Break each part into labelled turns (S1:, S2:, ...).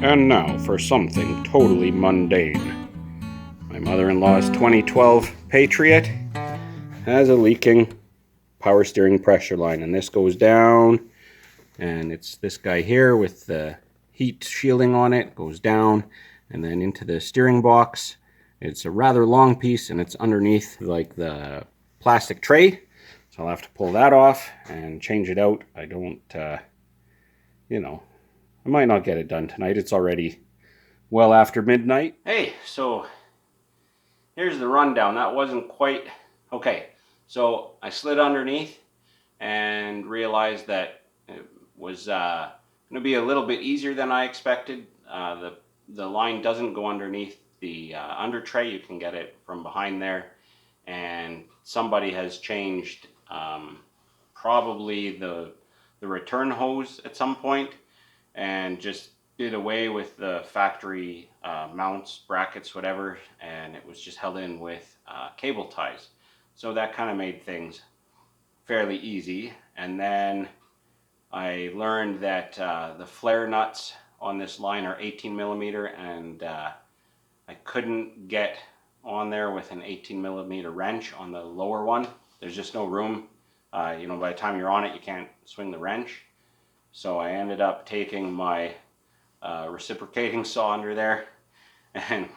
S1: And now for something totally mundane. My mother-in-law's 2012 Patriot has a leaking power steering pressure line, and this goes down, and it's this guy here with the heat shielding on it, goes down and then into the steering box. It's a rather long piece, and it's underneath like the plastic tray, so I'll have to pull that off and change it out. I don't I might not get it done tonight. It's already well after midnight. Hey, so here's the rundown. That wasn't quite okay. So I slid underneath and realized that it was going to be a little bit easier than I expected. The line doesn't go underneath the under tray. You can get it from behind there, and somebody has changed probably the return hose at some point, and just did away with the factory mounts, brackets, whatever, and it was just held in with cable ties. So that kind of made things fairly easy. And then I learned that the flare nuts on this line are 18 millimeter, and I couldn't get on there with an 18 millimeter wrench on the lower one. There's just no room. By the time you're on it, you can't swing the wrench. So I ended up taking my reciprocating saw under there and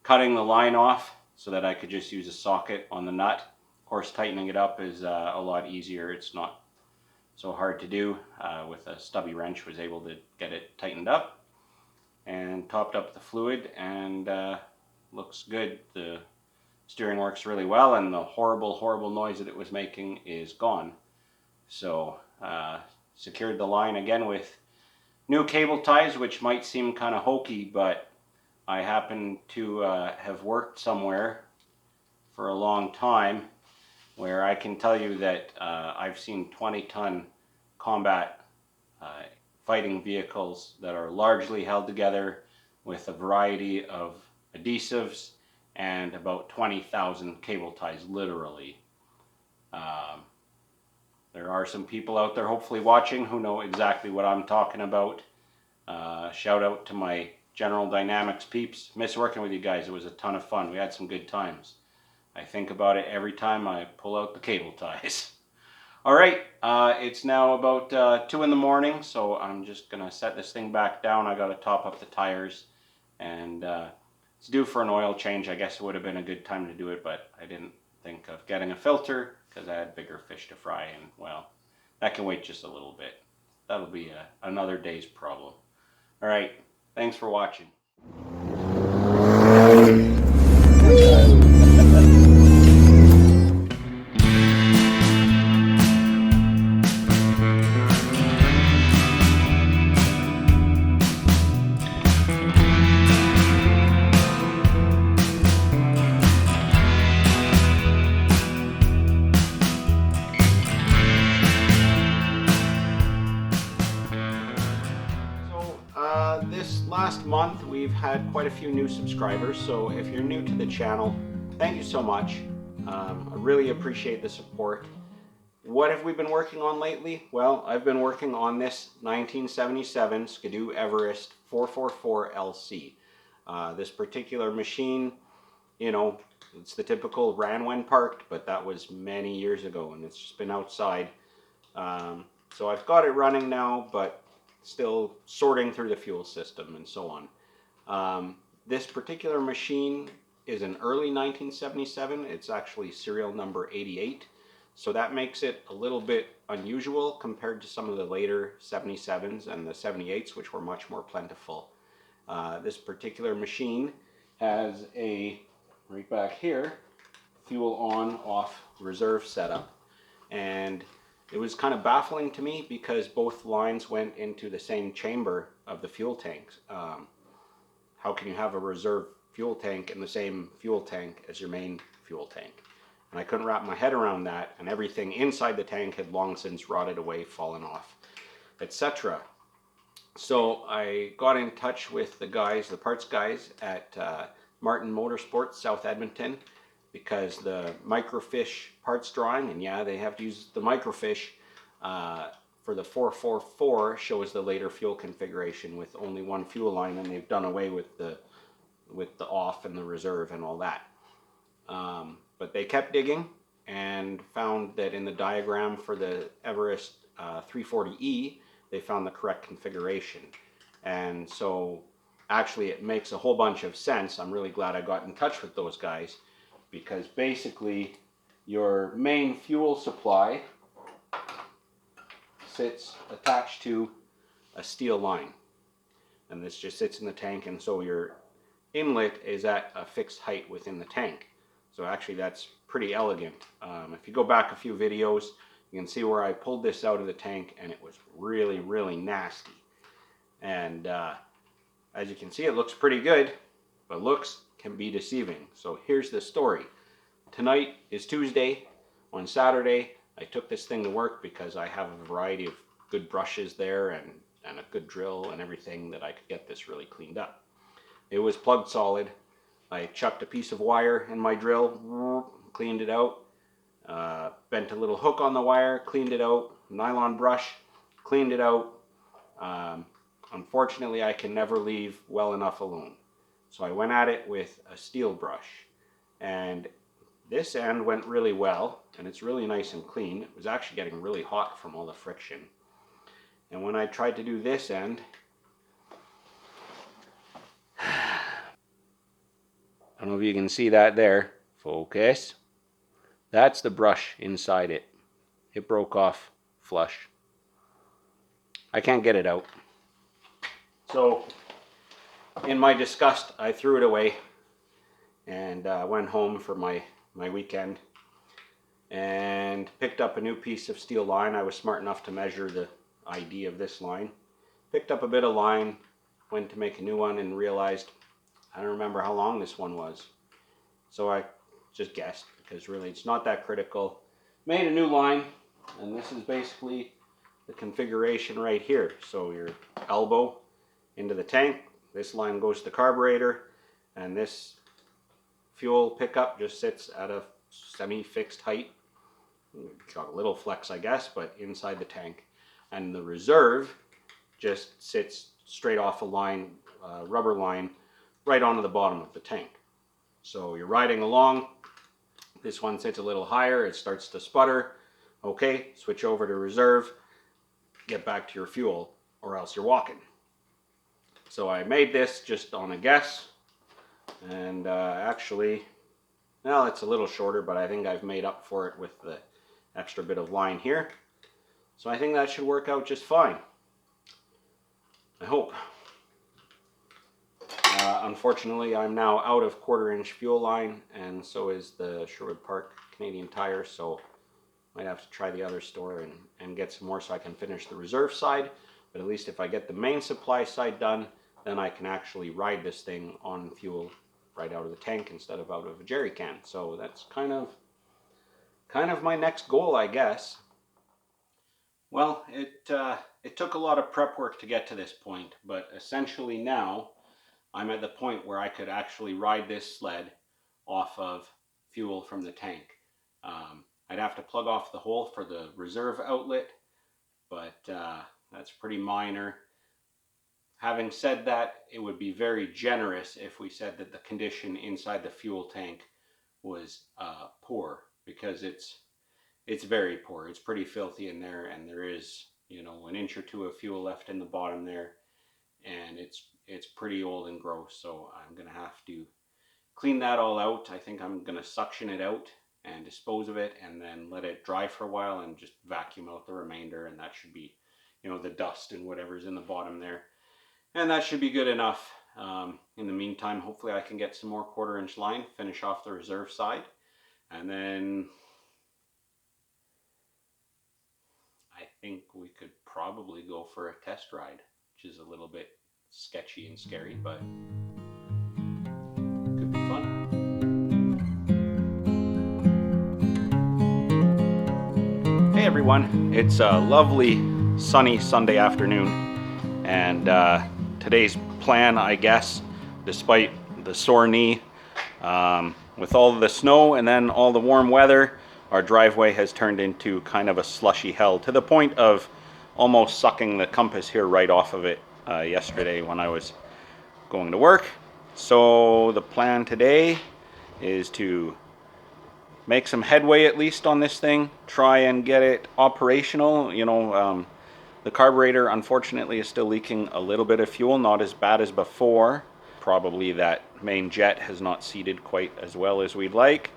S1: cutting the line off so that I could just use a socket on the nut. Of course, tightening it up is a lot easier. It's not so hard to do. With a stubby wrench, was able to get it tightened up and topped up the fluid, and looks good. The steering works really well, and the horrible noise that it was making is gone. So secured the line again with new cable ties, which might seem kind of hokey, but I happen to have worked somewhere for a long time where I can tell you that I've seen 20-ton combat fighting vehicles that are largely held together with a variety of adhesives and about 20,000 cable ties, literally. There are some people out there hopefully watching who know exactly what I'm talking about. Shout out to my General Dynamics peeps. Miss working with you guys. It was a ton of fun. We had some good times. I think about it every time I pull out the cable ties. All right, it's now about 2 in the morning, so I'm just gonna set this thing back down. I gotta top up the tires, and it's due for an oil change. I guess it would have been a good time to do it, but I didn't think of getting a filter because I had bigger fish to fry, and well, that can wait just a little bit. That'll be another day's problem. All right, thanks for watching. This last month we've had quite a few new subscribers, so if you're new to the channel, thank you so much. I really appreciate the support. What have we been working on lately? Well, I've been working on this 1977 Ski Doo Everest 444 LC. This particular machine, it's the typical ran when parked, but that was many years ago, and it's just been outside. So I've got it running now, but still sorting through the fuel system and so on. This particular machine is an early 1977. It's actually serial number 88. So that makes it a little bit unusual compared to some of the later 77s and the 78s, which were much more plentiful. This particular machine has a, right back here, fuel on off reserve setup. And it was kind of baffling to me because both lines went into the same chamber of the fuel tanks. How can you have a reserve fuel tank in the same fuel tank as your main fuel tank? And I couldn't wrap my head around that, and everything inside the tank had long since rotted away, fallen off, etc. So I got in touch with the guys, the parts guys at Martin Motorsports South Edmonton, because the microfiche parts drawing, and yeah, they have to use the microfiche, for the 444 shows the later fuel configuration with only one fuel line, and they've done away with the off and the reserve and all that. But they kept digging and found that in the diagram for the Everest 340E, they found the correct configuration. And so actually it makes a whole bunch of sense. I'm really glad I got in touch with those guys, because basically your main fuel supply sits attached to a steel line, and this just sits in the tank, and so your inlet is at a fixed height within the tank. So actually that's pretty elegant. If you go back a few videos, you can see where I pulled this out of the tank, and it was really, really nasty. And as you can see, it looks pretty good, but looks can be deceiving. So here's the story. Tonight is Tuesday. On Saturday, I took this thing to work because I have a variety of good brushes there and a good drill and everything that I could get this really cleaned up. It was plugged solid. I chucked a piece of wire in my drill, cleaned it out, bent a little hook on the wire, cleaned it out, nylon brush, cleaned it out. Unfortunately, I can never leave well enough alone. So I went at it with a steel brush, and this end went really well, and it's really nice and clean. It was actually getting really hot from all the friction. And when I tried to do this end, I don't know if you can see that there. Focus. That's the brush inside it. It broke off flush. I can't get it out. So in my disgust, I threw it away and went home for my weekend and picked up a new piece of steel line. I was smart enough to measure the ID of this line. Picked up a bit of line, went to make a new one, and realized I don't remember how long this one was. So I just guessed, because really it's not that critical. Made a new line, and this is basically the configuration right here. So your elbow into the tank, this line goes to the carburetor, and this fuel pickup just sits at a semi-fixed height. Got a little flex, I guess, but inside the tank. And the reserve just sits straight off a line, rubber line, right onto the bottom of the tank. So you're riding along, this one sits a little higher, it starts to sputter. Okay, switch over to reserve, get back to your fuel, or else you're walking. So I made this just on a guess, and actually, well, it's a little shorter, but I think I've made up for it with the extra bit of line here. So I think that should work out just fine. I hope. Unfortunately, I'm now out of 1/4-inch fuel line, and so is the Sherwood Park Canadian Tire, so might have to try the other store and get some more so I can finish the reserve side. But at least if I get the main supply side done, then I can actually ride this thing on fuel right out of the tank instead of out of a jerry can. So that's kind of my next goal, I guess. Well, it took a lot of prep work to get to this point, but essentially now I'm at the point where I could actually ride this sled off of fuel from the tank. I'd have to plug off the hole for the reserve outlet, but that's pretty minor. Having said that, it would be very generous if we said that the condition inside the fuel tank was poor, because it's very poor. It's pretty filthy in there, and there is, you know, 1 inch or 2 of fuel left in the bottom there, and it's pretty old and gross. So I'm gonna have to clean that all out. I think I'm gonna suction it out and dispose of it, and then let it dry for a while and just vacuum out the remainder, and that should be, you know, the dust and whatever's in the bottom there, and that should be good enough. In the meantime, hopefully I can get some more 1/4-inch line, finish off the reserve side, and then I think we could probably go for a test ride, which is a little bit sketchy and scary, but could be fun. Hey everyone, it's a lovely sunny Sunday afternoon, and today's plan, I guess, despite the sore knee, with all of the snow and then all the warm weather, our driveway has turned into kind of a slushy hell, to the point of almost sucking the compass here right off of it yesterday when I was going to work. So the plan today is to make some headway at least on this thing, try and get it operational. You know, the carburetor unfortunately is still leaking a little bit of fuel, not as bad as before. Probably that main jet has not seated quite as well as we'd like,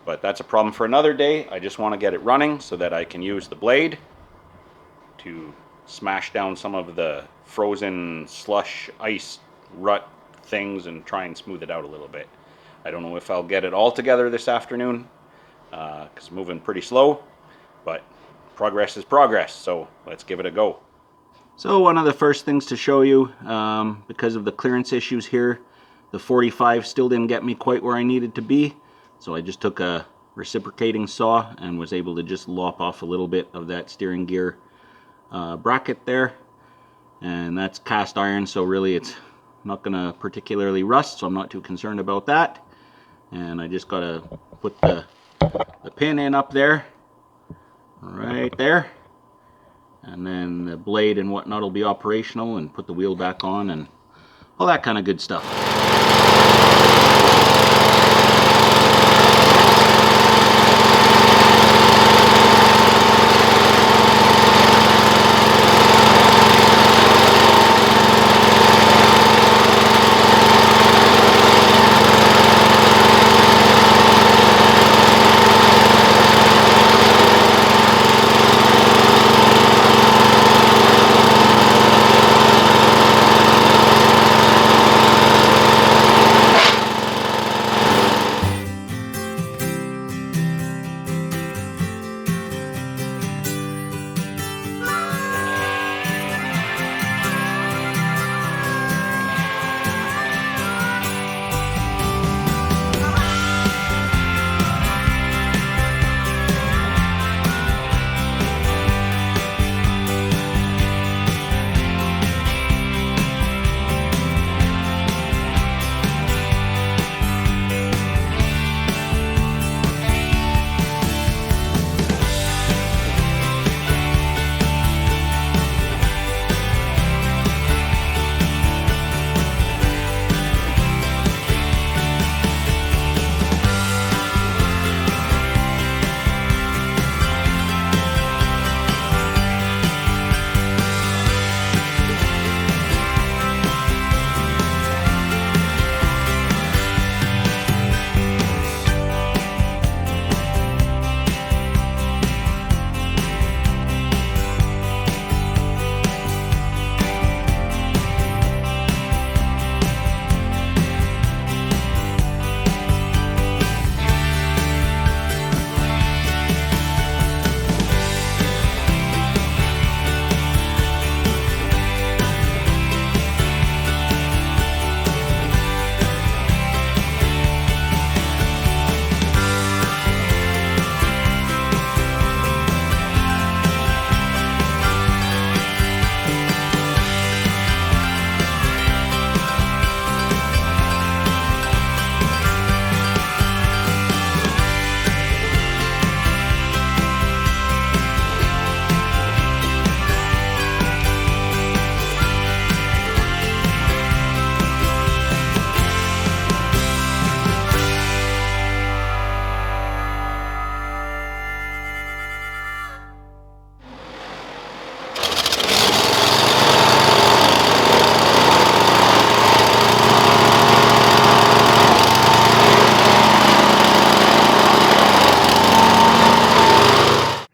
S1: but that's a problem for another day. I just want to get it running so that I can use the blade to smash down some of the frozen slush ice rut things and try and smooth it out a little bit. I don't know if I'll get it all together this afternoon because it's moving pretty slow, but progress is progress, so let's give it a go. So one of the first things to show you, because of the clearance issues here, the 45 still didn't get me quite where I needed to be, so I just took a reciprocating saw and was able to just lop off a little bit of that steering gear bracket there, and that's cast iron, so really it's not going to particularly rust, so I'm not too concerned about that. And I just got to put the pin in up there, right there, and then the blade and whatnot will be operational, and put the wheel back on and all that kind of good stuff.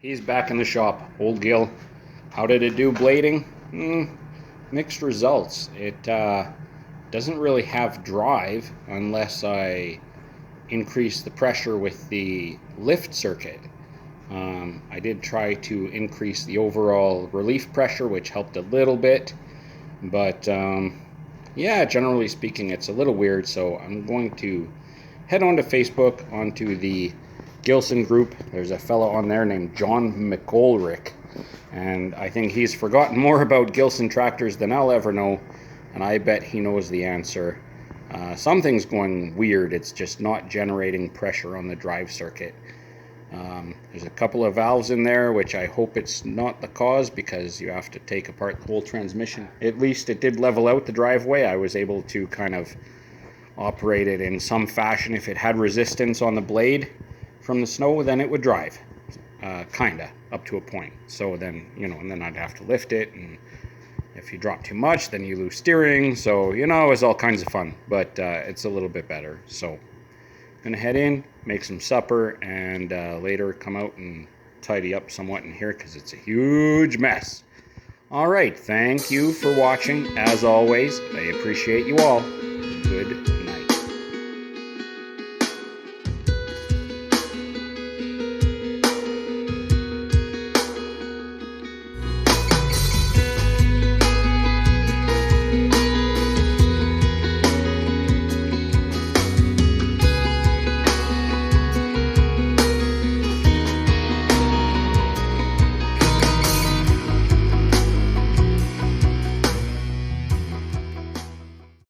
S1: He's back in the shop, Ol Gil. How did it do blading? Mixed results. It doesn't really have drive unless I increase the pressure with the lift circuit. I did try to increase the overall relief pressure, which helped a little bit, but yeah, generally speaking, it's a little weird. So I'm going to head onto Facebook, onto the Gilson group. There's a fellow on there named John McGolrick, and I think he's forgotten more about Gilson tractors than I'll ever know, and I bet he knows the answer. Something's going weird. It's just not generating pressure on the drive circuit.
S2: There's a couple of valves in there, which I hope it's not the cause, because you have to take apart the whole transmission. At least it did level out the driveway. I was able to kind of operate it in some fashion. If it had resistance on the blade from the snow, then it would drive, kinda, up to a point. So then, you know, and then I'd have to lift it, and if you drop too much, then you lose steering. So, you know, it was all kinds of fun, but it's a little bit better. So I'm gonna head in, make some supper, and later come out and tidy up somewhat in here, because it's a huge mess. All right, thank you for watching. As always, I appreciate you all. Good night.